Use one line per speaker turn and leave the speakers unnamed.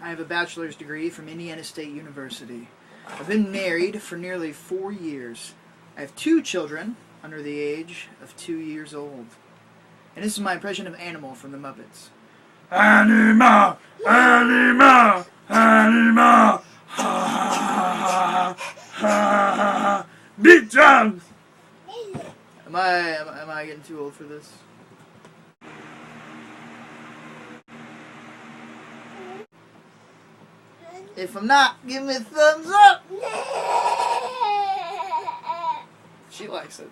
I have a bachelor's degree from Indiana State University. I've been married for nearly 4 years. I have 2 children under the age of 2 years old. And this is my impression of Animal from the Muppets. Animal! Animal! Animal! Ha ha ha! Big drums! Am I getting too old for this? If I'm not, give me a thumbs up! She likes it.